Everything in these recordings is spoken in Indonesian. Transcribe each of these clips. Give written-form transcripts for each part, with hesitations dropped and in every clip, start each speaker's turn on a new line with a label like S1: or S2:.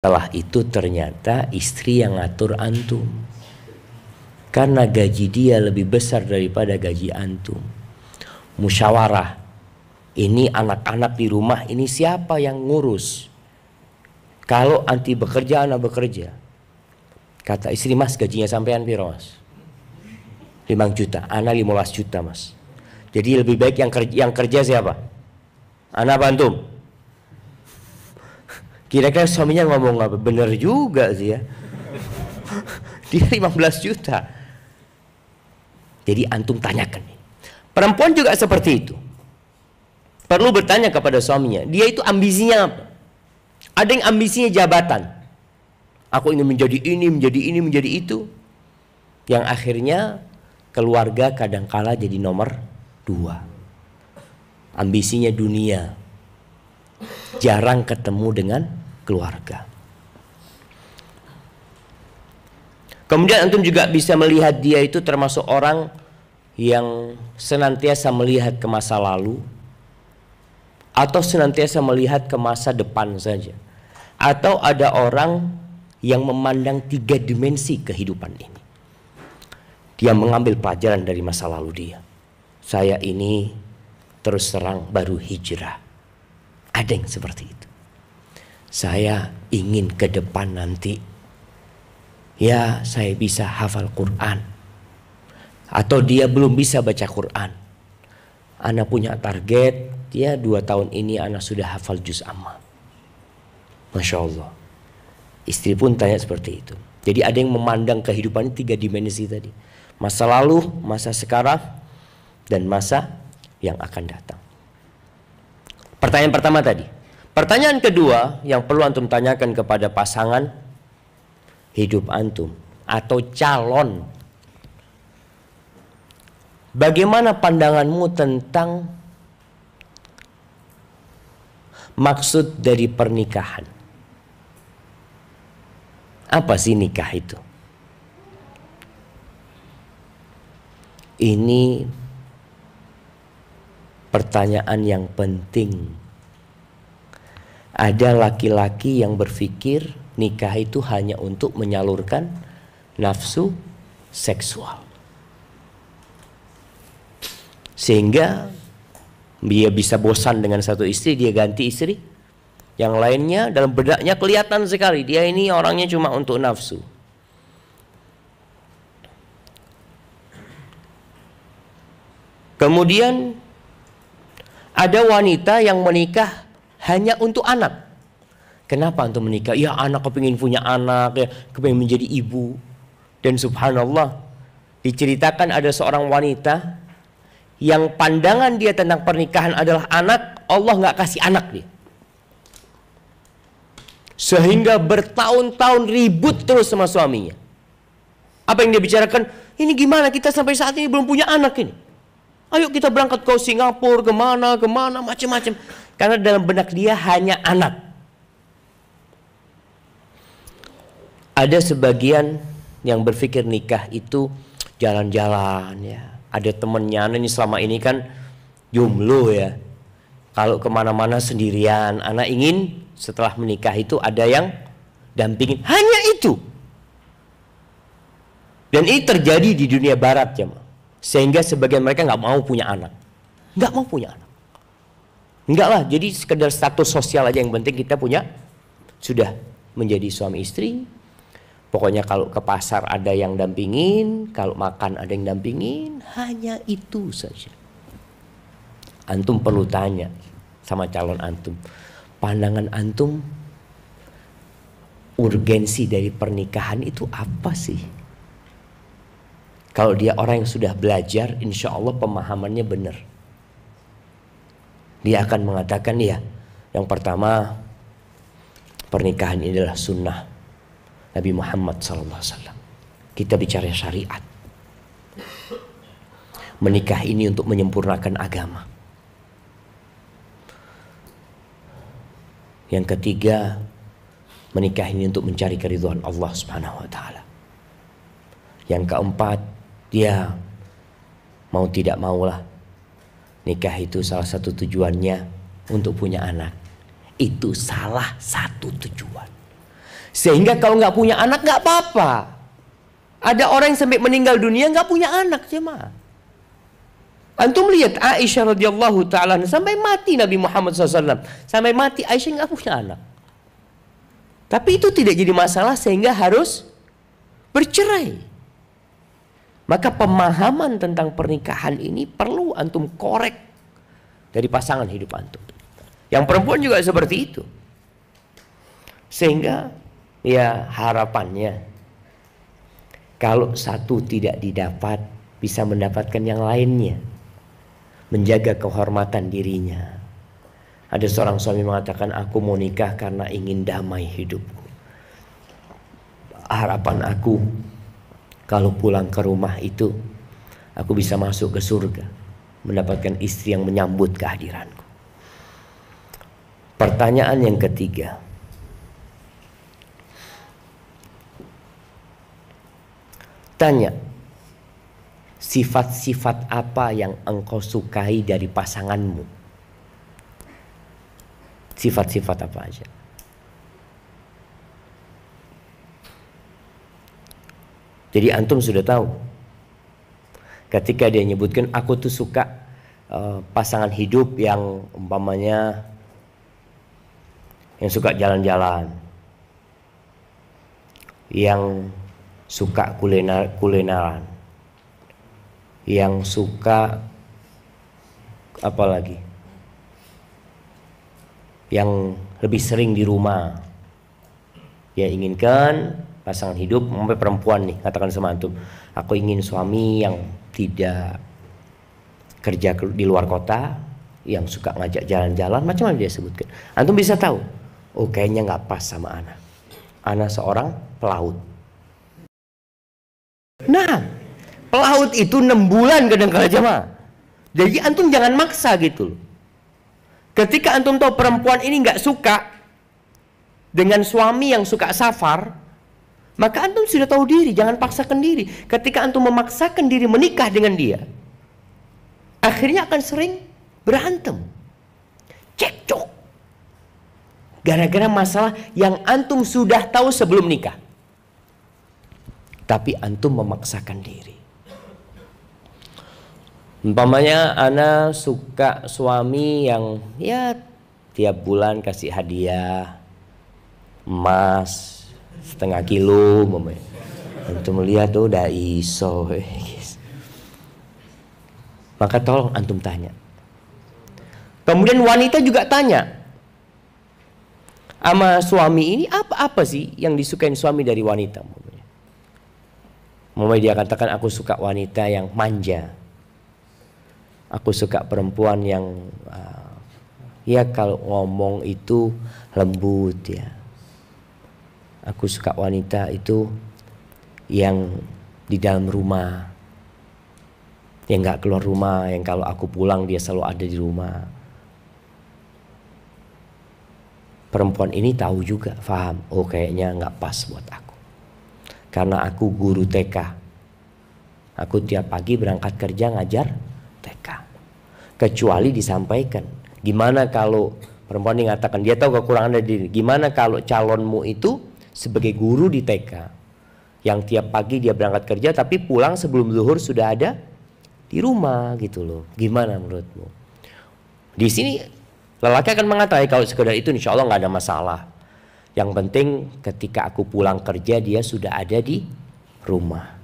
S1: Setelah itu ternyata istri yang ngatur antum, karena gaji dia lebih besar daripada gaji antum. Musyawarah, ini anak-anak di rumah ini siapa yang ngurus? Kalau anti bekerja, anak bekerja. Kata istri, mas gajinya sampean piro mas? 5 juta, anak 15 juta mas. Jadi lebih baik yang kerja siapa? Anak apa antum? Kira-kira suaminya ngomong apa? Bener juga sih ya. Dia 15 juta. Jadi antum tanyakan. Perempuan juga seperti itu. Perlu bertanya kepada suaminya. Dia itu ambisinya apa? Ada yang ambisinya jabatan. Aku ingin menjadi ini, menjadi ini, menjadi itu. Yang akhirnya keluarga kadangkala jadi nomor 2. Ambisinya dunia. Jarang ketemu dengan keluarga. Kemudian antum juga bisa melihat dia itu termasuk orang yang senantiasa melihat ke masa lalu atau senantiasa melihat ke masa depan saja. Atau ada orang yang memandang 3 dimensi kehidupan ini. Dia mengambil pelajaran dari masa lalu dia. Saya ini terus terang baru hijrah. Ada yang seperti itu. Saya ingin ke depan nanti, ya saya bisa hafal Quran. Atau dia belum bisa baca Quran. Ana punya target, ya 2 tahun ini ana sudah hafal juz amma. Masya Allah. Istri pun tanya seperti itu. Jadi ada yang memandang kehidupan 3 dimensi tadi. Masa lalu, masa sekarang, dan masa yang akan datang. Pertanyaan pertama tadi. Pertanyaan kedua yang perlu antum tanyakan kepada pasangan hidup antum atau calon. Bagaimana pandanganmu tentang maksud dari pernikahan? Apa sih nikah itu? Ini pertanyaan yang penting. Ada laki-laki yang berpikir nikah itu hanya untuk menyalurkan nafsu seksual. Sehingga dia bisa bosan dengan satu istri, dia ganti istri. Yang lainnya dalam bedaknya kelihatan sekali, dia ini orangnya cuma untuk nafsu. Kemudian ada wanita yang menikah hanya untuk anak. Kenapa antum menikah? Ya anak kepingin punya anak, ya kepingin menjadi ibu. Dan subhanallah, diceritakan ada seorang wanita yang pandangan dia tentang pernikahan adalah anak, Allah nggak kasih anak dia. Sehingga bertahun-tahun ribut terus sama suaminya. Apa yang dia bicarakan? Ini gimana kita sampai saat ini belum punya anak ini? Ayo kita berangkat ke Singapura, kemana, macam-macam. Karena dalam benak dia hanya anak. Ada sebagian yang berpikir nikah itu jalan-jalan ya. Ada temennya, ini selama ini kan jomblo ya. Kalau kemana-mana sendirian, anak ingin setelah menikah itu ada yang dampingin. Hanya itu. Dan ini terjadi di dunia barat ya. Sehingga sebagian mereka nggak mau punya anak. Nggak mau punya anak. Enggak lah, jadi sekedar status sosial aja yang penting kita punya. Sudah menjadi suami istri. Pokoknya kalau ke pasar ada yang dampingin, kalau makan ada yang dampingin, hanya itu saja. Antum perlu tanya sama calon antum. Pandangan antum, urgensi dari pernikahan itu apa sih? Kalau dia orang yang sudah belajar, insya Allah pemahamannya benar. Dia akan mengatakan ya, yang pertama pernikahan ini adalah sunnah Nabi Muhammad SAW. Kita bicara syariat. Menikah ini untuk menyempurnakan agama. Yang ketiga, menikah ini untuk mencari keridhaan Allah Subhanahu wa taala. Yang keempat, dia mau tidak maulah nikah itu salah satu tujuannya untuk punya anak. Itu salah satu tujuan. Sehingga kalau nggak punya anak nggak apa-apa. Ada orang yang sampai meninggal dunia nggak punya anak, jemaah. Antum lihat Aisyah radhiyallahu taala sampai mati Nabi Muhammad SAW, sampai mati Aisyah nggak punya anak. Tapi itu tidak jadi masalah sehingga harus bercerai. Maka pemahaman tentang pernikahan ini perlu antum korek dari pasangan hidup antum. Yang perempuan juga seperti itu. Sehingga ya harapannya kalau satu tidak didapat bisa mendapatkan yang lainnya. Menjaga kehormatan dirinya. Ada seorang suami mengatakan, aku mau nikah karena ingin damai hidupku. Harapan aku kalau pulang ke rumah itu aku bisa masuk ke surga, mendapatkan istri yang menyambut kehadiranku. Pertanyaan yang ketiga, tanya, sifat-sifat apa yang engkau sukai dari pasanganmu? Sifat-sifat apa aja? Jadi antum sudah tahu. Ketika dia nyebutkan, aku tuh suka pasangan hidup yang umpamanya yang suka jalan-jalan, yang suka kulineran, yang suka apa lagi? Yang lebih sering di rumah. Dia inginkan pasangan hidup, sampai perempuan nih, katakan sama antum, aku ingin suami yang tidak kerja di luar kota, yang suka ngajak jalan-jalan, macam-macam dia sebutkan. Antum bisa tahu, oh kayaknya nggak pas sama ana. Ana seorang pelaut. Nah, pelaut itu 6 bulan kadang-kadang jemaah. Jadi antum jangan maksa gitu loh. Ketika antum tahu perempuan ini nggak suka dengan suami yang suka safar, maka antum sudah tahu diri, jangan paksakan diri. Ketika antum memaksakan diri menikah dengan dia, akhirnya akan sering berantem, cekcok, gara-gara masalah yang antum sudah tahu sebelum nikah. Tapi antum memaksakan diri. Umpamanya ana suka suami yang ya tiap bulan kasih hadiah emas 0,5 kilo, antum melihat tuh udah iso. Maka tolong antum tanya. Kemudian wanita juga tanya, sama suami ini apa sih yang disukain suami dari wanita? Dia katakan, aku suka wanita yang manja, aku suka perempuan yang ya kalau ngomong itu lembut ya. Aku suka wanita itu yang di dalam rumah, yang gak keluar rumah, yang kalau aku pulang dia selalu ada di rumah. Perempuan ini tahu juga, paham, oh kayaknya gak pas buat aku. Karena aku guru TK, aku tiap pagi berangkat kerja ngajar TK. Kecuali disampaikan, gimana kalau perempuan ini mengatakan dia tahu kekurangan dari diri, gimana kalau calonmu itu sebagai guru di TK yang tiap pagi dia berangkat kerja tapi pulang sebelum zuhur sudah ada di rumah gitu loh. Gimana menurutmu? Di sini lelaki akan mengatakan kalau sekedar itu insya Allah nggak ada masalah. Yang penting ketika aku pulang kerja dia sudah ada di rumah.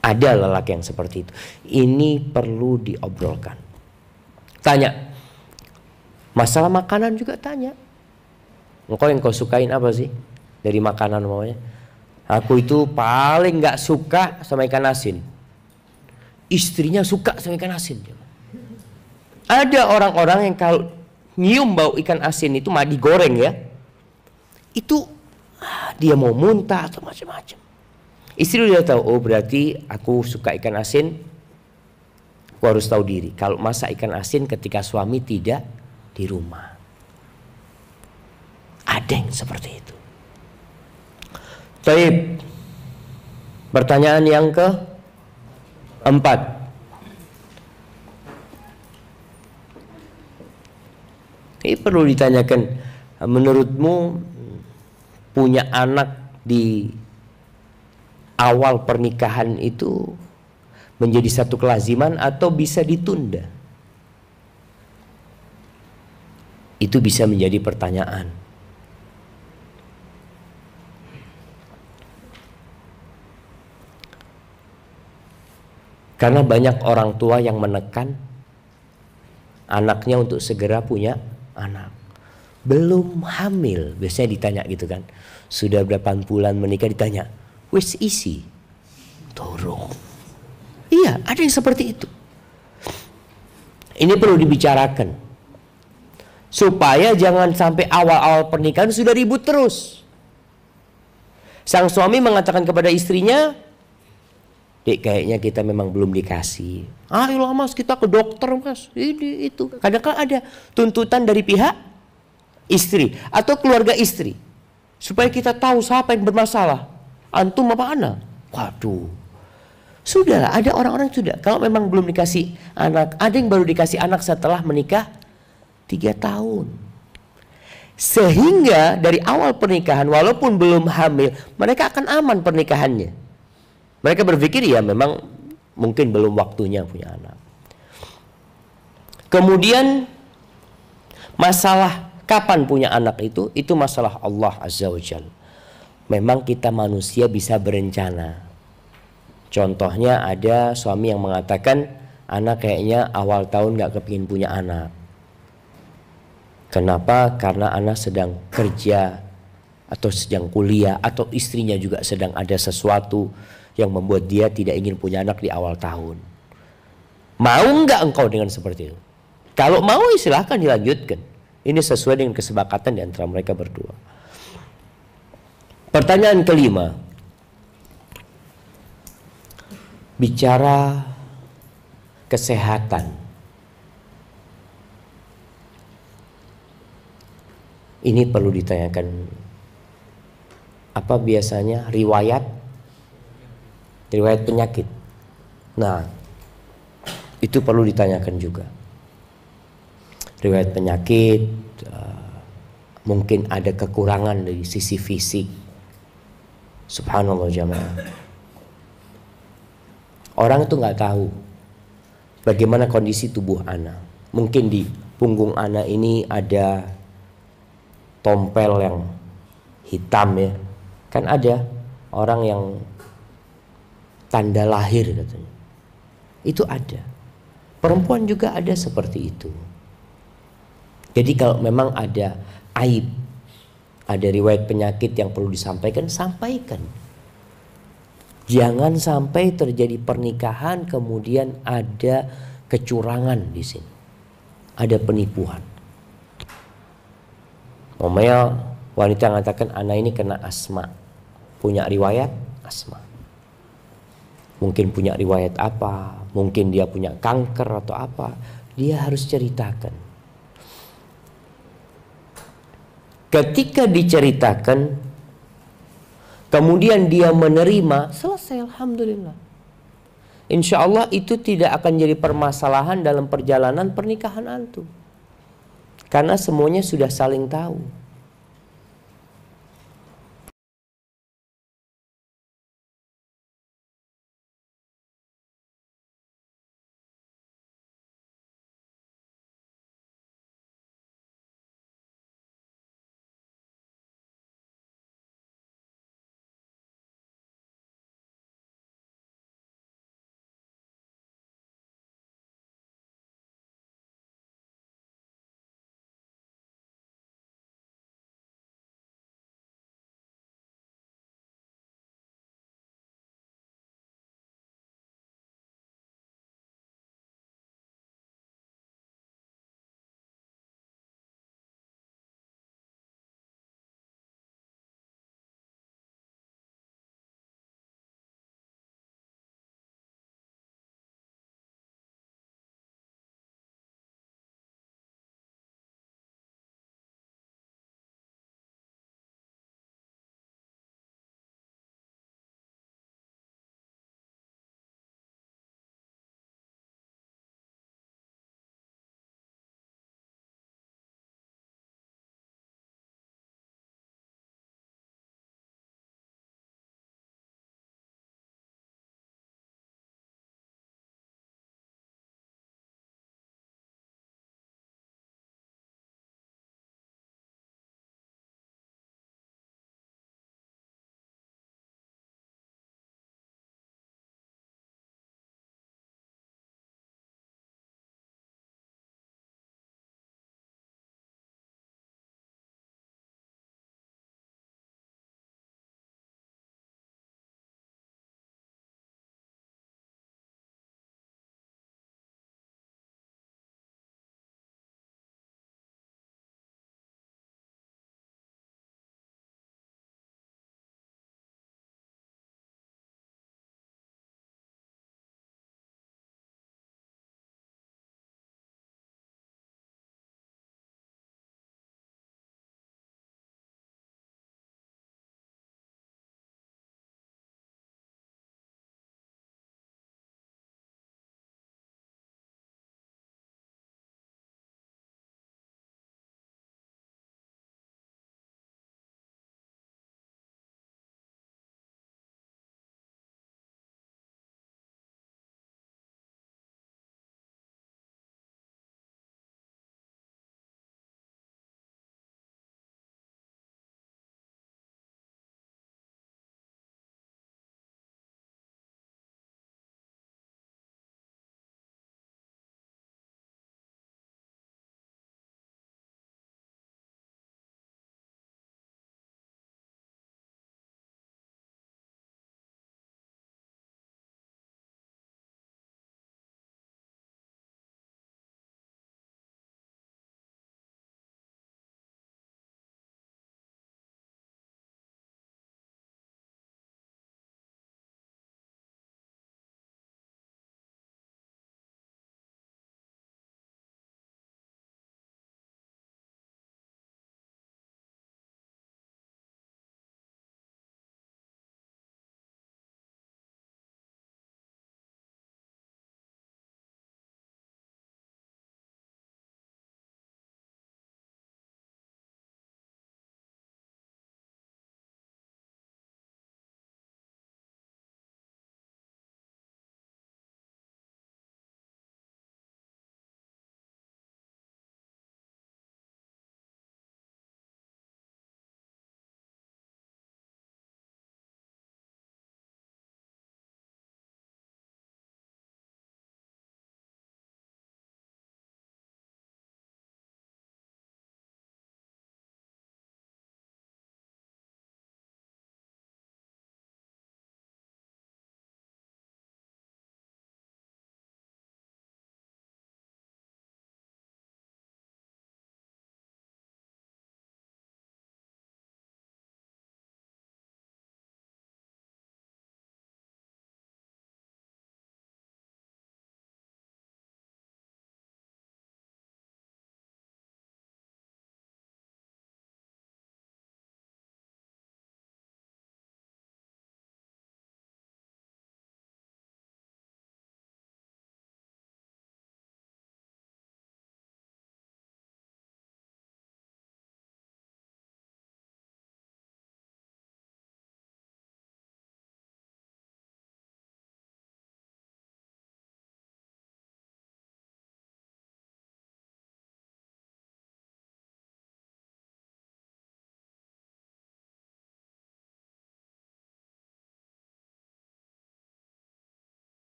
S1: Ada lelaki yang seperti itu. Ini perlu diobrolkan. Tanya. Masalah makanan juga tanya. Engkau yang kau sukain apa sih dari makanan namanya? Aku itu paling nggak suka sama ikan asin. Istrinya suka sama ikan asin. Ada orang-orang yang kalau nyium bau ikan asin itu mah digoreng ya, itu dia mau muntah atau macam-macam. Istri udah tahu, oh berarti aku suka ikan asin, aku harus tahu diri. Kalau masak ikan asin ketika suami tidak di rumah. Ada yang seperti itu. Baik. Pertanyaan yang keempat. Ini perlu ditanyakan, menurutmu punya anak di awal pernikahan itu menjadi satu kelaziman atau bisa ditunda? Itu bisa menjadi pertanyaan. Karena banyak orang tua yang menekan anaknya untuk segera punya anak. Belum hamil, biasanya ditanya gitu kan. Sudah berapa bulan menikah, ditanya, wis isi? Dorong. Iya, ada yang seperti itu. Ini perlu dibicarakan. Supaya jangan sampai awal-awal pernikahan sudah ribut terus. Sang suami mengatakan kepada istrinya, Dek, kayaknya kita memang belum dikasih. Ayolah mas, kita ke dokter mas. Ini itu. Kadang-kadang ada tuntutan dari pihak istri atau keluarga istri supaya kita tahu siapa yang bermasalah, antum apa ana. Waduh, sudahlah, ada orang-orang sudah. Kalau memang belum dikasih anak, ada yang baru dikasih anak setelah menikah 3 tahun. Sehingga dari awal pernikahan, walaupun belum hamil, mereka akan aman pernikahannya. Mereka berpikir ya memang mungkin belum waktunya punya anak. Kemudian masalah kapan punya anak itu masalah Allah Azza wa Jalla. Memang kita manusia bisa berencana. Contohnya ada suami yang mengatakan, anak kayaknya awal tahun gak kepingin punya anak. Kenapa? Karena anak sedang kerja atau sedang kuliah, atau istrinya juga sedang ada sesuatu yang membuat dia tidak ingin punya anak di awal tahun. Mau nggak engkau dengan seperti itu? Kalau mau silahkan dilanjutkan. Ini sesuai dengan kesepakatan di antara mereka berdua. Pertanyaan kelima, bicara kesehatan. Ini perlu ditanyakan. Apa biasanya riwayat penyakit. Nah, itu perlu ditanyakan juga. Riwayat penyakit, mungkin ada kekurangan dari sisi fisik. Subhanallah jamaah. Orang itu nggak tahu bagaimana kondisi tubuh anak. Mungkin di punggung anak ini ada tompel yang hitam ya. Kan ada orang yang tanda lahir katanya. Itu ada. Perempuan juga ada seperti itu. Jadi kalau memang ada aib, ada riwayat penyakit yang perlu disampaikan, sampaikan. Jangan sampai terjadi pernikahan kemudian ada kecurangan di sini. Ada penipuan. Umpamanya wanita mengatakan anak ini kena asma. Punya riwayat asma. Mungkin punya riwayat apa, mungkin dia punya kanker atau apa, dia harus ceritakan. Ketika diceritakan, kemudian dia menerima, selesai, alhamdulillah. Insya Allah itu tidak akan jadi permasalahan dalam perjalanan pernikahan antum. Karena semuanya sudah saling tahu.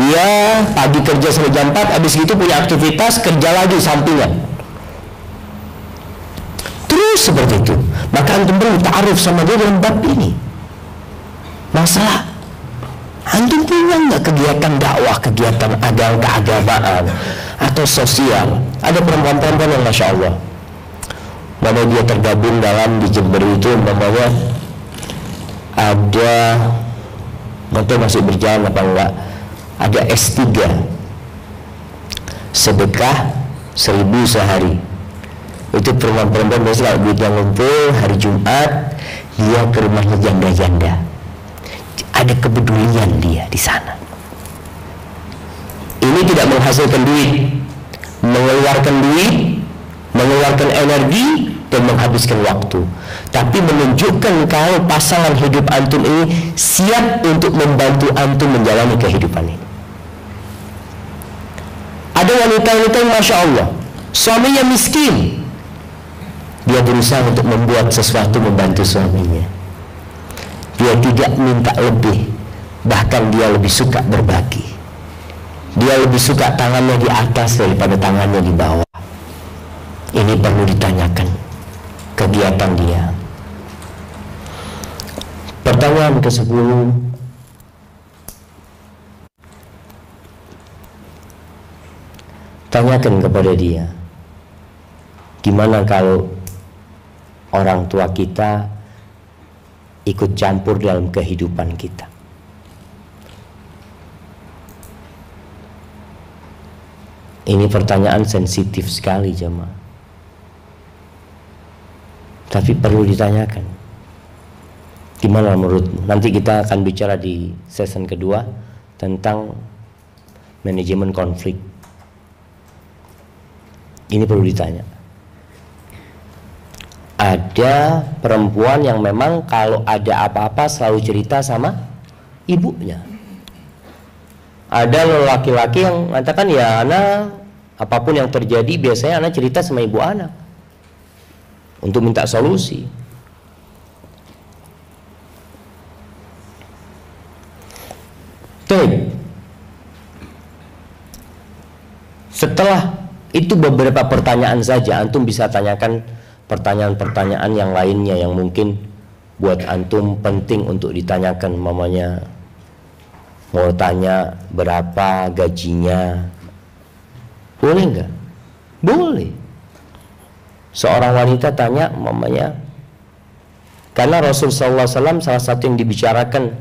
S1: Dia pagi kerja sampai jam 4, habis itu punya aktivitas kerja lagi sampingan. Terus seperti itu. Maka antum perlu ta'aruf sama dia dalam bab ini. Masalah antum punya nggak kegiatan dakwah, kegiatan keagamaan atau sosial? Ada perempuan-perempuan yang Masya Allah, mana dia tergabung dalam di Jember itu, namanya ada, nanti masih berjalan apa enggak, ada S3 sedekah 1000 sehari. Itu perempuan-perempuan biasanya kalau duitnya ngumpul hari Jumat, dia ke rumahnya janda-janda. Ada kepedulian dia di sana. Ini tidak menghasilkan duit, mengeluarkan energi dan menghabiskan waktu, tapi menunjukkan kalau pasangan hidup antum ini siap untuk membantu antum menjalani kehidupan ini. Ada wanita-wanita yang Masya Allah, suaminya miskin, dia berusaha untuk membuat sesuatu membantu suaminya. Dia tidak minta lebih, bahkan dia lebih suka berbagi. Dia lebih suka tangannya di atas daripada tangannya di bawah. Ini perlu ditanyakan kegiatan dia. Pertanyaan ke-10, tanyakan kepada dia, gimana kalau orang tua kita ikut campur dalam kehidupan kita? Ini pertanyaan sensitif sekali jemaah, tapi perlu ditanyakan. Gimana menurutmu? Nanti kita akan bicara di season kedua tentang manajemen konflik. Ini perlu ditanya. Ada perempuan yang memang kalau ada apa-apa selalu cerita sama ibunya. Ada laki-laki yang mengatakan, ya ana apapun yang terjadi biasanya ana cerita sama ibu ana untuk minta solusi. Tuh. Setelah itu beberapa pertanyaan saja, antum bisa tanyakan pertanyaan-pertanyaan yang lainnya yang mungkin buat antum penting untuk ditanyakan. Mamanya mau tanya berapa gajinya, boleh nggak? Boleh. Seorang wanita tanya mamanya, karena Rasulullah SAW salah satu yang dibicarakan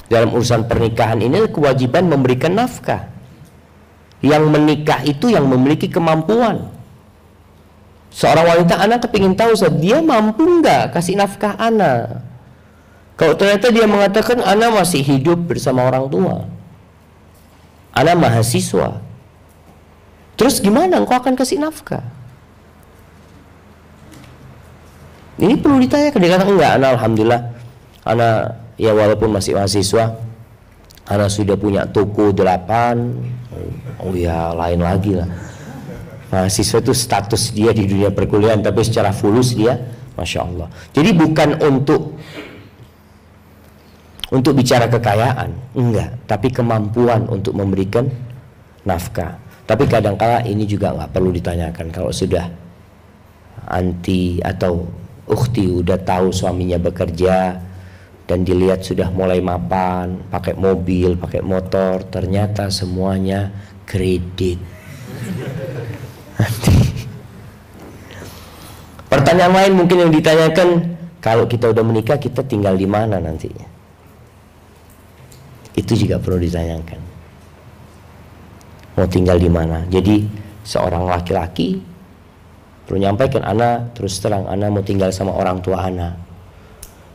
S1: dalam urusan pernikahan ini kewajiban memberikan nafkah. Yang menikah itu yang memiliki kemampuan. Seorang wanita, anak kepingin tahu, dia mampu nggak kasih nafkah anak. Kalau ternyata dia mengatakan anak masih hidup bersama orang tua, anak mahasiswa, terus gimana engkau akan kasih nafkah? Ini perlu ditanya. Dia kata enggak, anak alhamdulillah, anak ya walaupun masih mahasiswa, anak sudah punya toko 8. Oh ya lain lagi lah. Mahasiswa itu status dia di dunia perkuliahan, tapi secara fulus dia Masya Allah. Jadi bukan untuk bicara kekayaan, enggak, tapi kemampuan untuk memberikan nafkah. Tapi kadang-kala ini juga nggak perlu ditanyakan. Kalau sudah anti atau ukhti udah tahu suaminya bekerja dan dilihat sudah mulai mapan, pakai mobil, pakai motor, ternyata semuanya kredit. Pertanyaan lain mungkin yang ditanyakan, kalau kita udah menikah kita tinggal di mana nantinya? Itu juga perlu ditanyakan. Mau tinggal di mana? Jadi seorang laki-laki perlu nyampaikan, anak terus terang, anak mau tinggal sama orang tua anak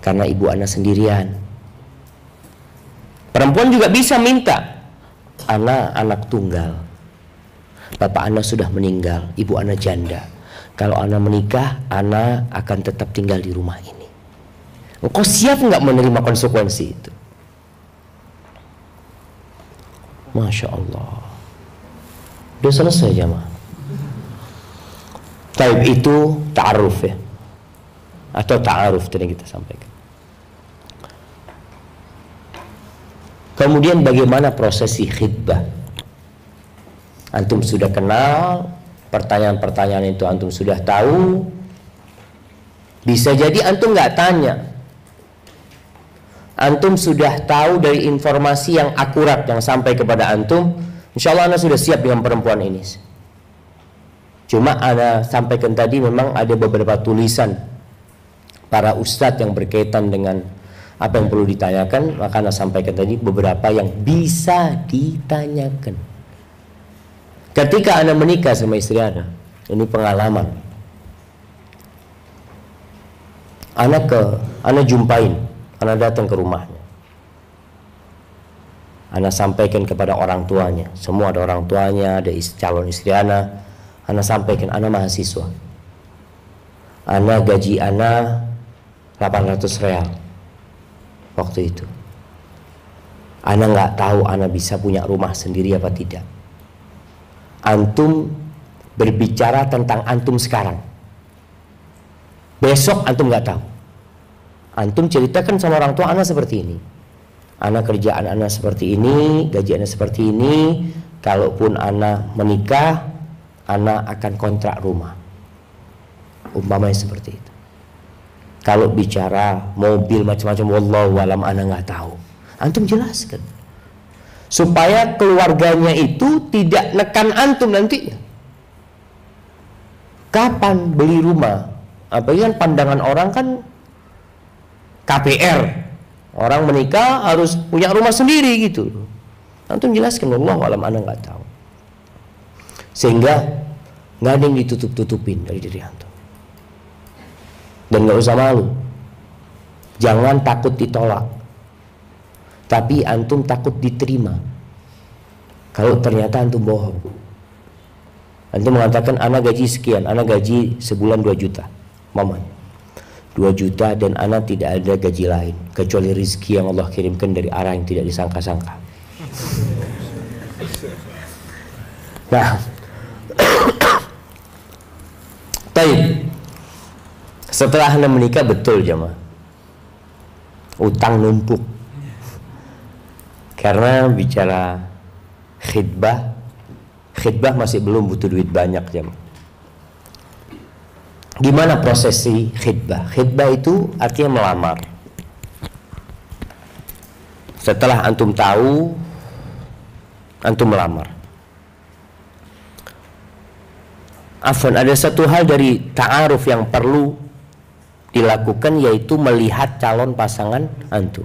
S1: karena ibu anak sendirian. Perempuan juga bisa minta, anak tunggal, bapak anak sudah meninggal, ibu anak janda. Kalau anak menikah, anak akan tetap tinggal di rumah ini. Engkau siap nggak menerima konsekuensi itu? Masya Allah. Udah selesai jamaah. Taib itu ta'aruf ya, atau ta'aruf tadi kita sampaikan. Kemudian bagaimana prosesi khidbah? Antum sudah kenal, pertanyaan-pertanyaan itu antum sudah tahu. Bisa jadi antum nggak tanya. Antum sudah tahu dari informasi yang akurat yang sampai kepada antum. Insya Allah anda sudah siap dengan perempuan ini. Cuma anda sampaikan tadi memang ada beberapa tulisan para ustadz yang berkaitan dengan apa yang perlu ditanyakan. Maka anda sampaikan tadi beberapa yang bisa ditanyakan ketika anda menikah sama istri anda. Ini pengalaman. Anda jumpain, Anda datang ke rumahnya, Anda sampaikan kepada orang tuanya. Semua ada orang tuanya, ada calon istri Anda sampaikan, Anda mahasiswa, Anda gaji Anda 800 real waktu itu. Anda nggak tahu Anda bisa punya rumah sendiri apa tidak. Antum berbicara tentang antum sekarang. Besok antum nggak tahu. Antum ceritakan sama orang tua Anda seperti ini. Anda kerjaan Anda seperti ini, gaji Anda seperti ini. Kalaupun Anda menikah, Anda akan kontrak rumah. Umpamanya seperti itu. Kalau bicara mobil macam-macam, wallahu alam Anda nggak tahu. Antum jelaskan supaya keluarganya itu tidak nekan antum nantinya. Kapan beli rumah? Apa kan pandangan orang kan KPR, orang menikah harus punya rumah sendiri gitu. Antum jelaskan, wallahu alam Anda nggak tahu, sehingga nggak ada yang ditutup-tutupin dari diri antum. Dan nggak usah malu. Jangan takut ditolak, tapi antum takut diterima. Kalau ternyata antum bohong, antum mengatakan anak gaji sekian, anak gaji sebulan 2 juta, mama 2 juta, dan anak tidak ada gaji lain kecuali rizki yang Allah kirimkan dari arah yang tidak disangka-sangka. Nah, taib. Setelah anda menikah, betul jemaah, utang numpuk. Karena bicara khidbah masih belum butuh duit banyak jemaah. Gimana prosesi khidbah? Khidbah itu artinya melamar. Setelah antum tahu, antum melamar. Afwan, ada satu hal dari ta'aruf yang perlu dilakukan, yaitu melihat calon pasangan antum.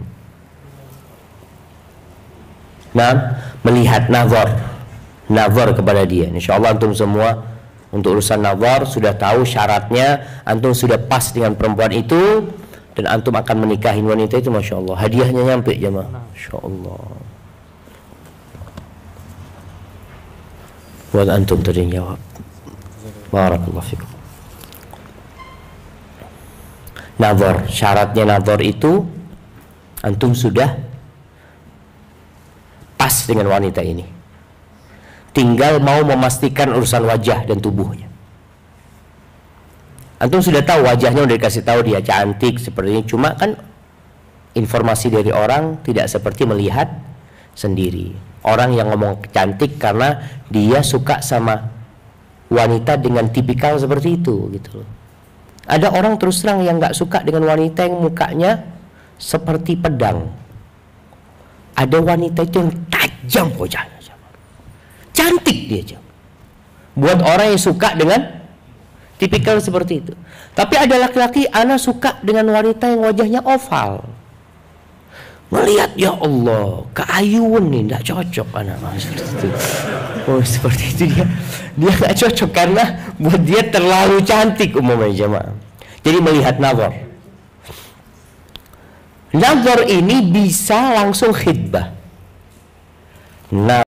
S1: Nah, melihat nazar kepada dia. Insyaallah antum semua untuk urusan nazar sudah tahu syaratnya, antum sudah pas dengan perempuan itu, dan antum akan menikahi wanita itu. Masya Allah, hadiahnya nyampe jemaah. Masya Allah. Buat antum tadi yang jawab. Barakallahu fikum. Nazar, syaratnya nazar itu antum sudah pas dengan wanita ini, tinggal mau memastikan urusan wajah dan tubuhnya. Antum sudah tahu wajahnya, udah dikasih tahu dia cantik seperti ini. Cuma kan informasi dari orang tidak seperti melihat sendiri. Orang yang ngomong cantik karena dia suka sama wanita dengan tipikal seperti itu gitu loh. Ada orang terus terang yang nggak suka dengan wanita yang mukanya seperti pedang. Ada wanita itu yang tajam wajahnya, cantik dia aja. Buat orang yang suka dengan tipikal seperti itu. Tapi ada laki-laki, ana suka dengan wanita yang wajahnya oval. Melihat, ya Allah, keayuan nih, nggak cocok anak seperti itu. Oh, seperti itu dia nggak cocok karena buat dia terlalu cantik umumnya jemaah. Jadi melihat nazar. Nazar ini bisa langsung khidbah. Nah,